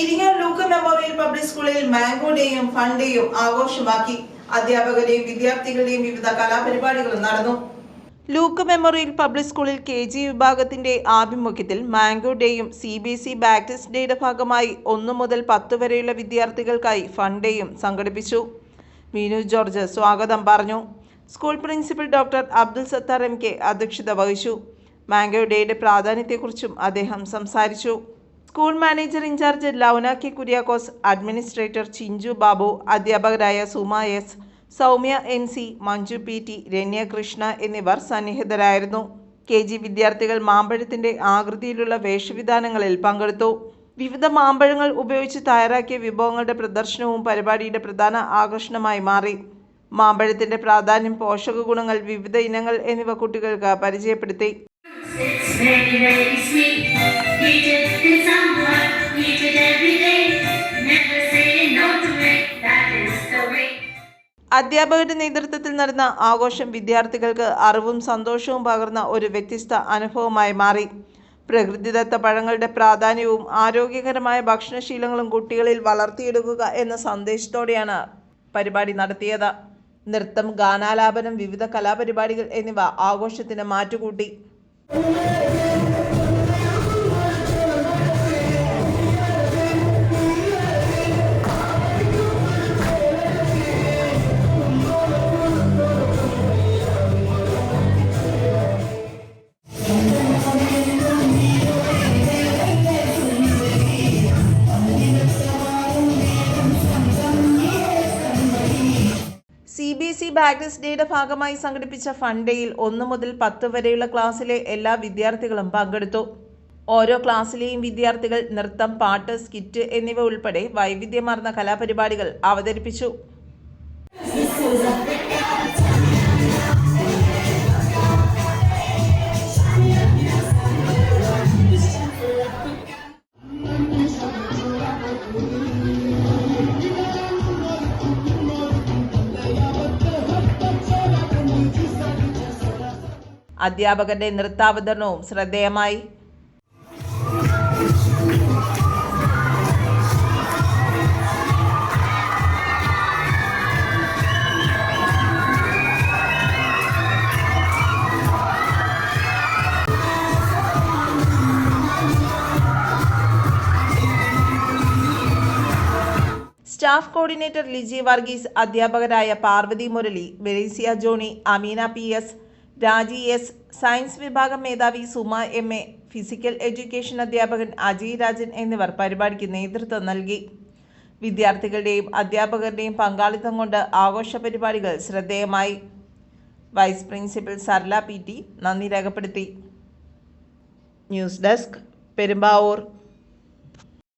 ഇരിങ്ങാൽ ലൂക്ക memorial public സ്കൂളിൽ mango ഡേയും fun ഡേയും ആഘോഷമാക്കി. അധ്യാപകരെയും വിദ്യാർത്ഥികളുടെയും വിവിധ കലാപരിപാടികളും നടന്നു. ലൂക്ക മെമ്മോറിയൽ പബ്ലിക് സ്കൂളിൽ KG വിഭാഗത്തിന്റെ ആഭിമുഖ്യത്തിൽ മാംഗോ ഡേയും CBSE ബാക്ടിസ്റ്റ് ഡേയുടെ ഭാഗമായി 1 മുതൽ 10 വരെയുള്ള വിദ്യാർത്ഥികൾക്കായി ഫൺ ഡേയും സംഘടിപ്പിച്ചു. മീനു ജോർജ് സ്വാഗതം പറഞ്ഞു. School principal doctor Abdul Sathar MK അധ്യക്ഷത വഹിച്ചു. മാംഗോ ഡേയുടെ പ്രാധാന്യത്തെക്കുറിച്ചും അദ്ദേഹം സംസാരിച്ചു. School manager in charge Launa K Kuriakose, administrator Chinchu Babu, അധ്യാപകരായ Suma S, Soumya NC, Manju PT, Ranya Krishna എന്നിവർ സന്നിഹിതരായിരുന്നു. KG വിദ്യാർത്ഥികൾ മാമ്പഴത്തിന്റെ ആകൃതിയിലുള്ള വേഷവിധാനങ്ങളിൽ പങ്കെടുത്തു. വിവിധ മാമ്പഴങ്ങൾ ഉപയോഗിച്ച് തയ്യാറാക്കിയ വിഭവങ്ങളുടെ പ്രദർശനവും പരിപാടിയുടെ പ്രധാന ആകർഷണമായി മാറി. മാമ്പഴത്തിന്റെ പ്രാധാന്യം, പോഷക ഗുണങ്ങൾ, വിവിധ ഇനങ്ങൾ എന്നിവ കുട്ടികൾക്ക് പരിചയപ്പെടുത്തി. അധ്യാപകരുടെ നേതൃത്വത്തിൽ നടന്ന ആഘോഷം വിദ്യാർത്ഥികൾക്ക് അറിവും സന്തോഷവും പകർന്ന ഒരു വ്യത്യസ്ത അനുഭവമായി മാറി. പ്രകൃതിദത്ത പഴങ്ങളുടെ പ്രാധാന്യവും ആരോഗ്യകരമായ ഭക്ഷണശീലങ്ങളും കുട്ടികളിൽ വളർത്തിയെടുക്കുക എന്ന സന്ദേശത്തോടെയാണ് പരിപാടി നടത്തിയത്. നൃത്തം, ഗാനാലാപനം, വിവിധ കലാപരിപാടികൾ എന്നിവ ആഘോഷത്തിന് മാറ്റുകൂട്ടി. CBSE ബാക്ടിസ്റ്റ് ഡേയുടെ ഭാഗമായി സംഘടിപ്പിച്ച ഫൺ ഡേയിൽ 1 മുതൽ 10 വരെയുള്ള ക്ലാസ്സിലെ എല്ലാ വിദ്യാർത്ഥികളും പങ്കെടുത്തു. ഓരോ ക്ലാസ്സിലെയും വിദ്യാർത്ഥികൾ നൃത്തം, പാട്ട്, സ്കിറ്റ് എന്നിവ ഉൾപ്പെടെ വൈവിധ്യമാർന്ന കലാപരിപാടികൾ അവതരിപ്പിച്ചു. അധ്യാപകരുടെ നൃത്താവതരണവും ശ്രദ്ധേയമായി. സ്റ്റാഫ് കോർഡിനേറ്റർ ലിജി വർഗീസ്, അധ്യാപകരായ പാർവതി മുരളി, വെലീസിയ ജോണി, അമീന PS, രാജി S, സയൻസ് വിഭാഗം മേധാവി സുമ MA, ഫിസിക്കൽ എഡ്യൂക്കേഷൻ അധ്യാപകൻ അജയ് രാജൻ എന്നിവർ പരിപാടിക്ക് നേതൃത്വം നൽകി. വിദ്യാർത്ഥികളുടെയും അധ്യാപകരുടെയും പങ്കാളിത്തം കൊണ്ട് ആഘോഷ പരിപാടികൾ ശ്രദ്ധേയമായി. വൈസ് പ്രിൻസിപ്പൽ സർല PT നന്ദി രേഖപ്പെടുത്തി. News desk, Perumbavoor.